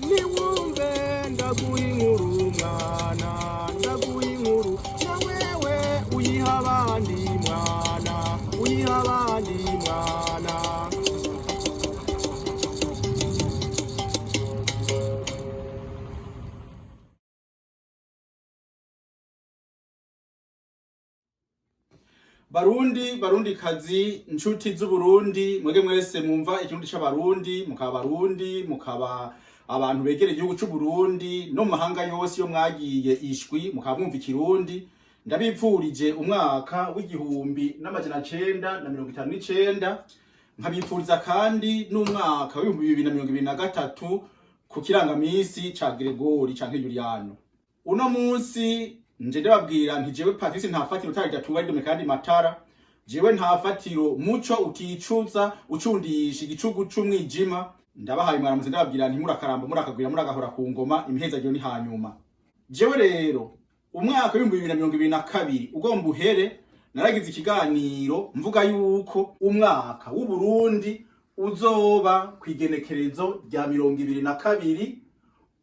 niwumve ndaguha inkuru mwana ndaguha inkuru na wewe uyiha abandi mwana uyiha abandi mwana. Barundi kazi nshuti z'Uburundi mwege mwese mwumva ikirundi c'abarundi mukaba Barundi mukaba abantu begereye igihugu c'Uburundi no mu mahanga yose yo mwagiye ishwi mukaba mwumva ikirundi ndabipfurije umwaka w'igihumbi n'amajana 959 nkabipfuriza kandi n'umwaka w'2023 ku kirangamisi ca Gregori canke Juliano. Uno munsi nje ndababwira nti jewe Patrice ntafatiro utaridatumba ridome kandi matara jewe ntafatiro muco uticuza ucundisha igicugu c'umwijima ndabahaye mwaramuze ndababwira nti murakaramba murakagwira murakahora ku ngoma imihezagiro ni hanyuma. Jewe rero umwaka w'2022 ugomba uhere naragize ikiganiro mvuga yuko umwaka w'Uburundi uzoba kwigenekerezo rya 2022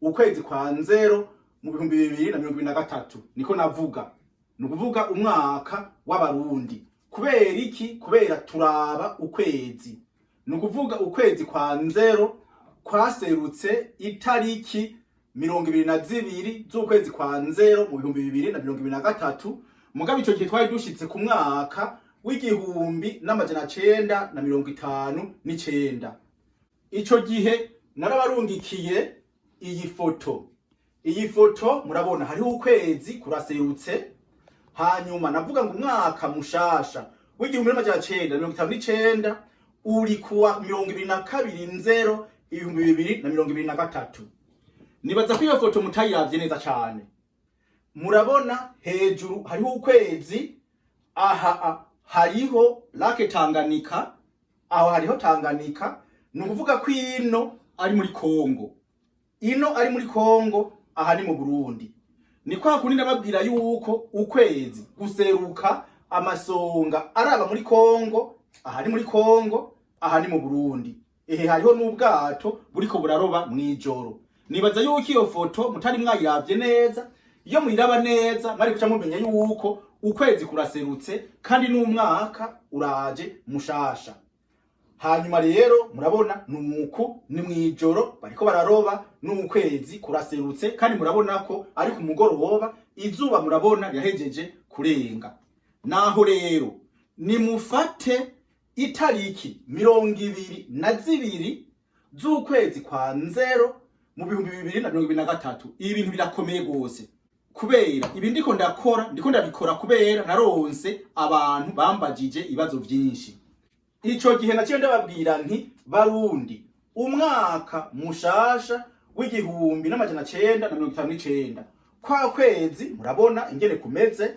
ukwezi kwa Nzero mu 2023 niko navuga nukuvuga umwaka w'Abarundi. Kubera iki? Kubera turaba ukwezi, nukuvuga ukwezi kwa Nzero kwaserutse itariki 22 z'ukwezi kwa Nzero mu 2023 mugabe ico gihe twari dushitse ku mwaka w'igihumbi n'amajana 959. Ico gihe narabarungikiye iyi foto murabona hariho ukwezi kuraserutse, hanyuma navuga ngo umwaka mushasha w'igihumbi n'amajana 959 uri kuwa 22 Nzero 2023. Nibaza ko iyo foto mutayiravye neza cyane. Murabona hejuru hariho ukwezi, aha hariho lake Tanganyika, aho hariho Tanganyika, nukuvuga ko ino ari muri Kongo. Ino ari muri Kongo, aha ni mu Burundi. Ni kwa kundi nababwira yuko ukwezi guseruka amasonga araba muri Kongo, aha ni muri Kongo, aha ni mu Burundi. Hariho n'ubwato buriko buraroba mwijoro. Nibaza yuko iyo foto mutari mwayiravye neza, iyo muyiraba neza mwari kuca mumenya yuko ukwezi kuraserutse kandi n'umwaka uraje mushasha. Hanyuma rero murabona nuko ni mwijoro bariko bararoba n'ukwezi kuraserutse kandi murabona ko ari ku mugoroba izuba murabona yahejeje kurenga. Naho rero nimufate itariki 22 z'ukwezi kwa Nzero mu 2023 ibintu birakomeye gose. Kubera ibi ndiko ndabikora kubera naronse abantu bambajije ibibazo byinshi. Ico gihe naciye ndababwira nti Barundi umwaka mushasha w'igihumbi n'amajana 959 kwa kwezi murabona ingene kumeze,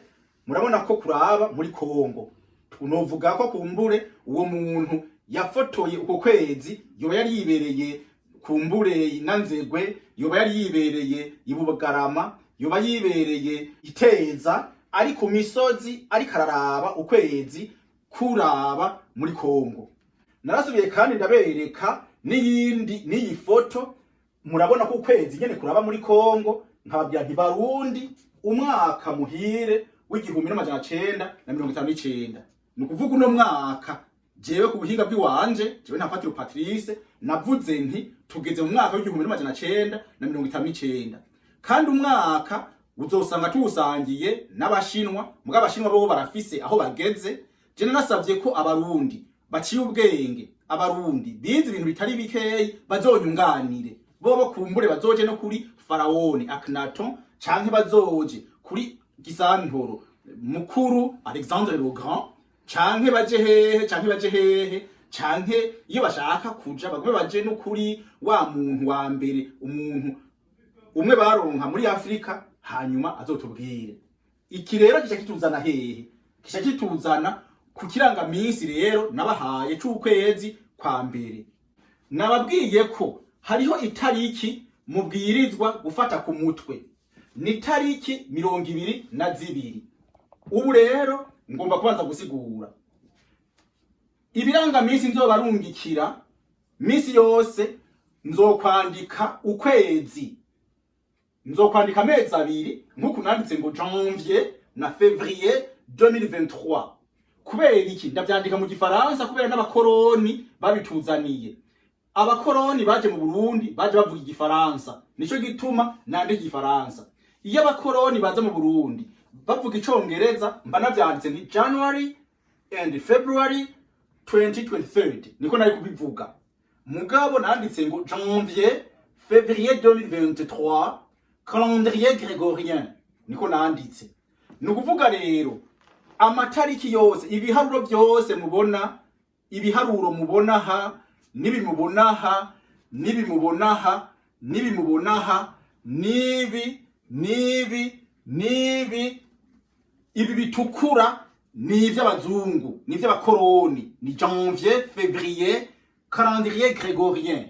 murabona ko kuraba muri Kongo. Tunovuga ko kumbure uwo muntu yafotoye uko kwezi yoba yari yibereye kumbure inanzegwe, yoba yari yibereye ibugarama, yoba yibereye iteza ari ku misozi ari kararaba ukwezi kuraba muri Kongo. Narasubiye kandi ndabereka n'iyi foto murabona ko ukwezi nyene kuraba muri Kongo, nkababwira nti Barundi umwaka muhire w'igihumbi n'amajana 959. Nukuvuga uno mwaka jewe ku buhinga bw'iwanje jewe ntafatira Patrice navuze nti tugeze mu mwaka w'igihumbi n'amajana 959 kandi umwaka uzosanga tuwusangiye n'abashinwa. Muga abashinwa bo barafise aho bageze. Je nasavye ko Abarundi baciye ubwenge, Abarundi bize ibintu bitari bikeyi bazonyunganire. Bobo kumbure bazoje no kuri Faraoni Akhenaton canke bazoje kuri Gisantoro mukuru Alexandre le Grand canke baje hehe canke iyo bashaka kuja bagwe baje no kuri wa muntu wa mbere, umuntu umwe baronka muri Afrika, hanyuma azotubwire. Iki rero kisha kituzana hehe? Kisha kituzana ku kirangamisi rero nabahaye c'ukwezi kwa mbere. Nababwiye ko hariho itariki mubwirizwa gufata ku mutwe, ni tariki 22. Ubu rero ngomba kubanza gusigura ibirangamisi nzobarungikira misi yose nzokwandika ukwezi, nzokwandika amezi abiri nk'uko nanditse ngo janvier na février 2023. kubera iki ndavyandika mu gifaransa? Kubera n'abakoroni babituzaniye. Abakoroni baje mu Burundi baje bavuga igifaransa, nico gituma nandika igifaransa. Iyo abakoroni baza mu Burundi bavuga icongereza mba navyanditse nti January and February 2023, niko nari kubivuga. Mugabo nanditse ngo janvier février 2023 calendrier grégorien, niko nanditse. Nukuvuga rero amatariki yose, ibiharuro byose mubona, ibiharuro mubonaha, nibimubonaha, nibimubonaha, nibimubonaha, nibi, ibi bitukura ni ivy'abazungu, ni ivy'abakoroni, ni janvier, février, calendrier grégorien.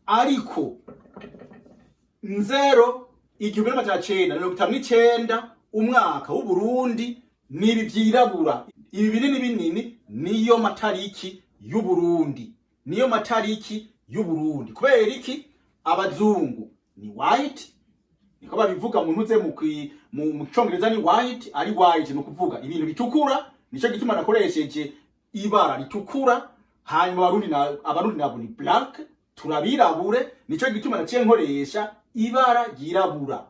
Ariko Nzero 1959 umwaka w'Uburundi nibi vyirabura, ibi binini binini niyo matariki y'Uburundi, niyo matariki y'Uburundi. Kubera iki? Abazungu ni white, niko babivuga mu ntuze mu Congereza ni white, ari white no kuvuga ibintu bitukura, nico gituma nakoresheje ibara ritukura. Hanyuma abarundi nabo ni black, turabirabure, nico gituma naciye nkoresha ibara ryirabura.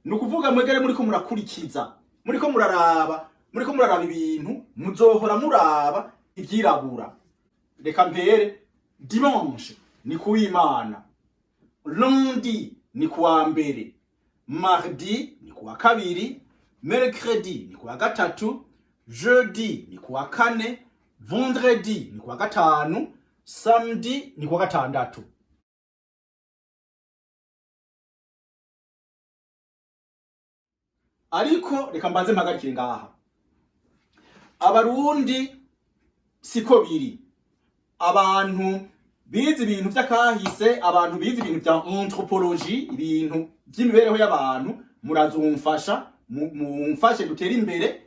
Nukuvuga mwegere muri ko murakurikiza, muri ko muraraba ibintu, muzohora muraba ivyirabura. Reka mpere dimanche ni kuw'Imana, lundi ni kuwa mbere, mardi ni kuwa kabiri, mercredi ni kuwa gatatu, jeudi ni kuwa kane, vendredi ni kuwa gatanu, samedi ni kuwa gatandatu. Ariko reka mbanze mpagarikire ngaha. Abarundi siko biri. Abantu bize ibintu vy'akahise, abantu bize ibintu vya anthropologie, ibintu vy'imibereho y'abantu, murazumfasha, mumfashe dutere imbere.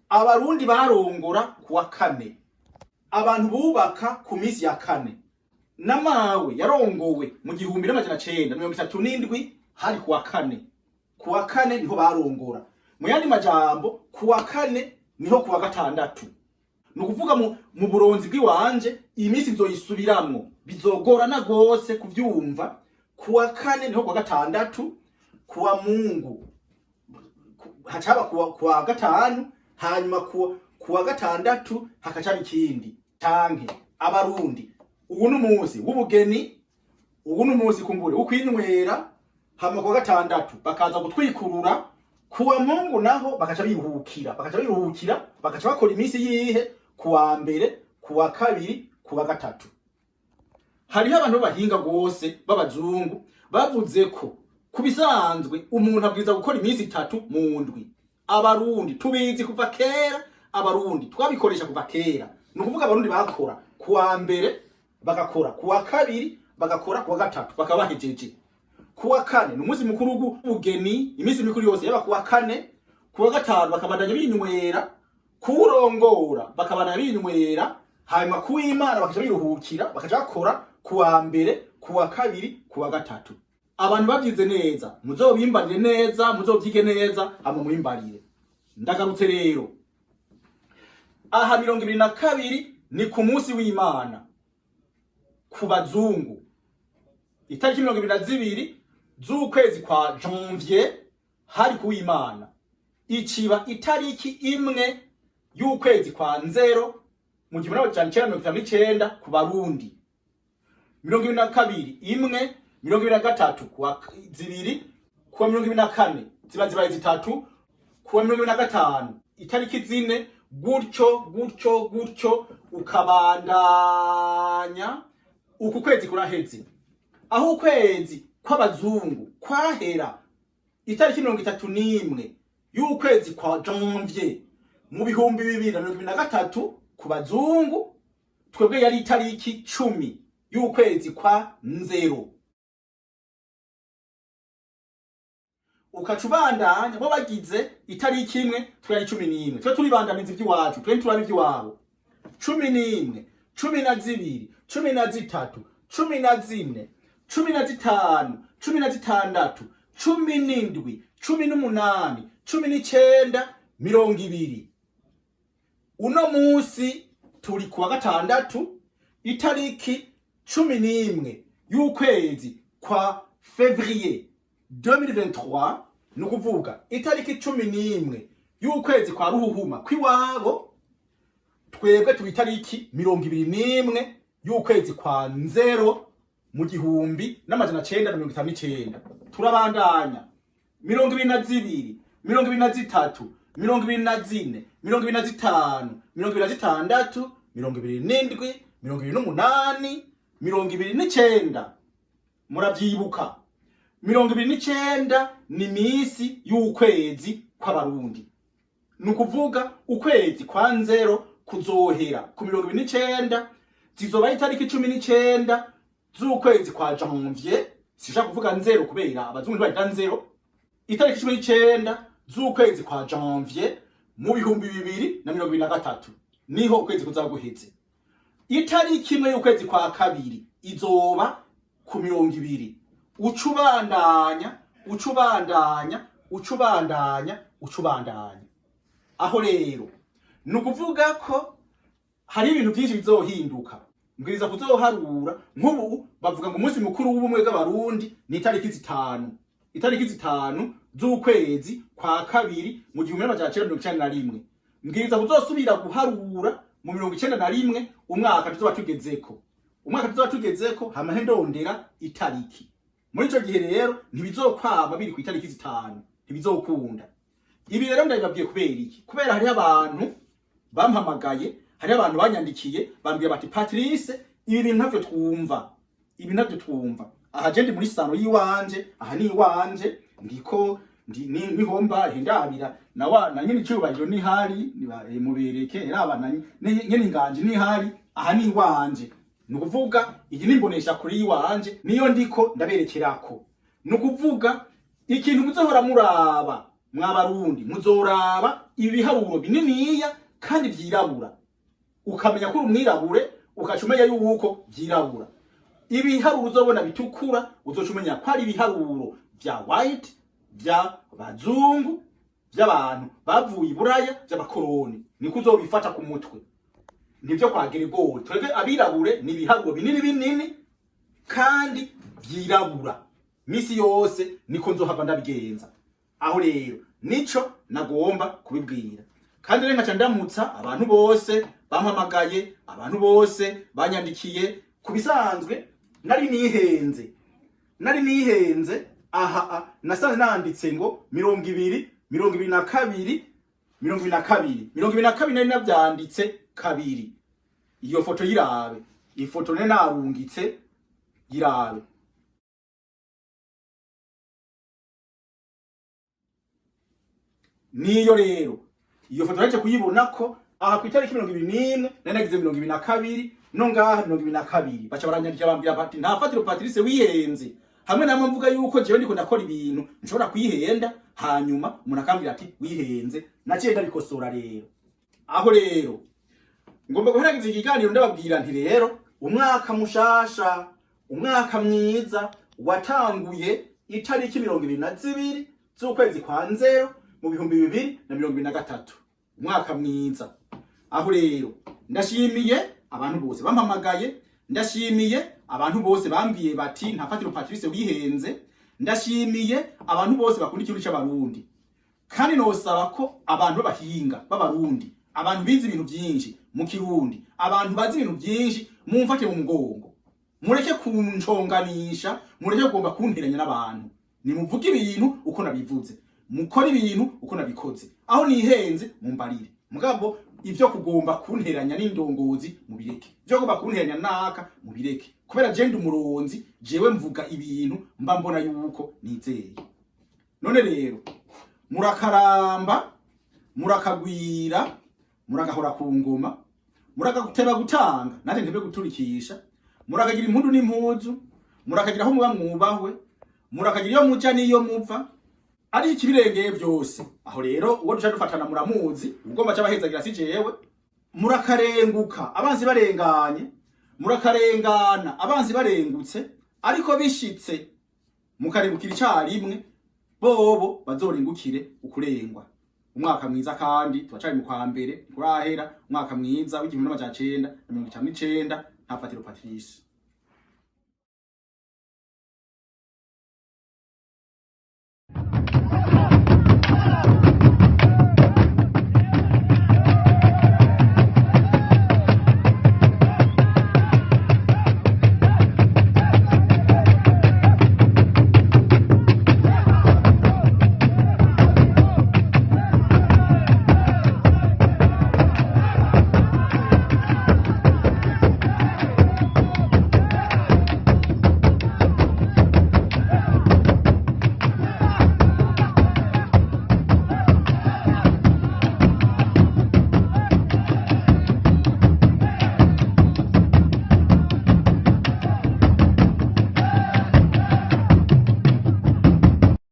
Abarundi barongora kuwa kane, abantu bubaka ku minsi ya kane. Namawe yarongowe mu 1937 hari kuwa kane. Kuwa kane niho barongora. Mu yandi majambo kuwa kane niho kuwa gatandatu. Nukuvuga mu buronzi bw'iwanje iminsi nzoyisubiramwo, bizogorana gose kuvyumva. Kuwa kane niho kuwa gatandatu, kuwa Mungu hacaba kuwa gatanu, hanyuma kuwa gatandatu hakacaba ikindi. Tange Abarundi ubu n'umunsi w'ubugeni, ubu n'umunsi kumbure ukwinywera, hama kuwa gatandatu bakaza gutwikurura, kuwa Mungu naho bakaca biruhukira, bakaca bakora iminsi yihe, kuwa mbere, kuwa kabiri, kuwa gatatu. Hariho abantu bahinga gose b'abazungu bavuze ko kubisanzwe umuntu abwiza gukora iminsi 3 mu ndwi. Abarundi tubizi kuva kera, abarundi twabikoresha kuva kera. Nukuvuga abarundi bakora kuwa mbere, bagakora kuwa kabiri, bagakora kuwa gatatu, bakabahejeje. Kuwa kane n'umunsi mukuru w'ubugeni, iminsi mikuru yose yaba kuwa kane, kuwa gatanu bakabandanya binywera, kurongora bakabandanya binywera, hanyuma kuw'Imana bakaja biruhukira, bakaja bakora kuwa mbere, kuwa kabiri, kuwa gatatu. Abantu bavyize neza muzobimbarire neza, muzovyige neza, hama murimbarire. Ndagarutse rero aha 22 ni ku munsi w'Imana ku bazungu. Itariki 22 z'ukwezi kwa janvier hari kuw'Imana. Ikiba itariki imwe y'ukwezi kwa Nzero mu 1959 ku Barundi. 22 imwe, 23 kuwa zibiri, kuwa 24 zibaye zitatu, kuwa 25 itariki zine, gutyo ukabandanya. Uku kwezi kuraheze. Aho ukwezi kw'abazungu kwahera itariki 31 y'ukwezi kwa janvier mu 2023 ku bazungu, twebwe yari itariki 10 y'ukwezi kwa Nzero. Ukacubandanya bo bagize itariki imwe, twari 11. Twe turi bandamizi vy'iwacu, twe turabi vy'iwabo. 11, 12, 13, 14, 15, 16, 17, 18, 19, 20. Uno musi turi kuwa gatandatu itariki 11 y'ukwezi kwa Février 2023, nukuvuga itariki 11 y'ukwezi kwa ruhuhuma kwiwabo, twebwe tuitariki 21 y'ukwezi kwa Nzero mu gihumbi n'amajana 959. Turabandanya 22, 23, 24, 25, 26, 27, 28, 29. Muravyibuka 29 ni misi y'ukwezi kw'Abarundi. Nukuvuga ukwezi kwa Nzero kuzohera ku 29, zizoba itariki 19 z'ukwezi kwa Janvier. Sishaka kuvuga Nzero kubera abazungu bari Nzero. Itariki 19 z'ukwezi kwa Janvier mu bihumbi 2023 niho ukwezi kuzaguheze. Itariki imwe y'ukwezi kwa kabiri izoba ku 20. Ucubandanya. Aho rero nukuvuga ko hari ibintu byinshi bizohinduka. Mbwiriza kuzoharura nk'ubu bavuga ngo umunsi mukuru w'ubumwe bw'Abarundi ni itariki 5. Itariki 5 z'ukwezi kwa kabiri mu 1991. Mbwiriza kuzosubira guharura mu 1991 umwaka tuzoba tugezeko. Umwaka tuzoba tugezeko hamahe ndondera itariki. Muri ico gihe rero ntibizokwama biri ku itariki 5. Ntibizokunda. Ibi rero ndabibabwiye kubera iki? Kubera hari abantu bampamagaye, hari abantu banyandikiye bambwiye bati Patrice, ibi bintu ntavyo twumva. Ibi ntavyo twumva. Aha je ndi muri sano yiwanje, aha ni iwanje, ndiko nihomba hindabira na nyine cyubahiro ni hari mubereke erabana nyine inganje ni hari, aha ni iwanje. Nukuvuga iyi nimbonesha kuri iwanje niyo ndiko ndaberekerako. Nukuvuga ikintu muzohora muraba mw'Abarundi, muzoraba ibiharuro bininiya kandi vyirabura. Ukamenya ko umwirabure ukacumenya yuko vyirabura. Ibiharuro uzobona bitukura uzocumenya ko ari ibiharuro vya white, vya bazungu, vy'abantu bavuye Iburaya, vy'abakoroni. Niko uzobifata ku mutwe. Nivyo kwa Gerigori. Twebwe abirabure ni ibiharuro binini kandi vyirabura. Misi yose niko nzohava ndabigenza. Aho rero nico nagomba kubibwira. Kandi rero nkaca ndamutsa abantu bose bampamagaye, abantu bose banyandikiye. Kubisanzwe nari nihenze aha nasanze nanditse ngo 20, 22, 22 nari navyanditse kabiri. Iyo foto yirabe, ifoto ne narungitse yirabe. Niyo rero iyo foto naje kuyibona ko aha ku itariki 21 nanagize 22 no ngaha 22 baca baranyandikira bambira bati nta fatiro Patrice wihenze. Hamwe namwe mvuga yuko jewe ndiko ndakora ibintu nshobora kwihenda, hanyuma umuntu akambira ati wihenze, naciye ndabikosora rero. Aho rero ngomba guheragiza ikiganiro ndababwira nti rero umwaka mushasha, umwaka mwiza watanguye itariki 22 z'ukwezi kwa Nzero mu 2023. Umwaka mwiza. Aho rero ndashimiye abantu bose bampamagaye, ndashimiye abantu bose bambwiye bati nta fatiro Patrice wihenze, ndashimiye abantu bose bakunda ikintu cy'Abarundi. Kandi nosaba ko abantu b'abahinga b'Abarundi, abantu bize ibintu byinshi mu Kirundi, abantu bazi ibintu byinshi mumfate mu mugongo. Mureke kunconganisha, mureke kugomba kunteranya n'abantu. Nimuvuge ibintu uko nabivuze, mukora ibintu uko nabikoze. Aho nihenze mumbarire. Mugabo ivyo kugomba kunteranya n'indongozi mubireke. Ivyo kugomba kunteranya naka mubireke. Kubera je ndi umuronzi, jewe mvuga ibintu mba mbona yuko nizeye. None rero murakaramba, murakagwira, muragahora ku ngoma, murakaguteba gutanga, naje ntebe guturikisha, murakagira impundu n'impuzu, murakagira aho muba mwubahwe, murakagira iyo muja n'iyo muva, ari ikibirengeye byose. Aho rero uwo duca dufatana muramuzi, ubwo baca bahezagira si jewe. Murakarenguka abanzi barenganye, murakarengana abanzi barengutse, ariko bishitse mukarengukira icarimwe bobo bazorengukire ukurengwa. Umwaka mwiza kandi tubacari mu kwa mbere nturahera, umwaka mwiza w'1999 nta fatiro Patrice.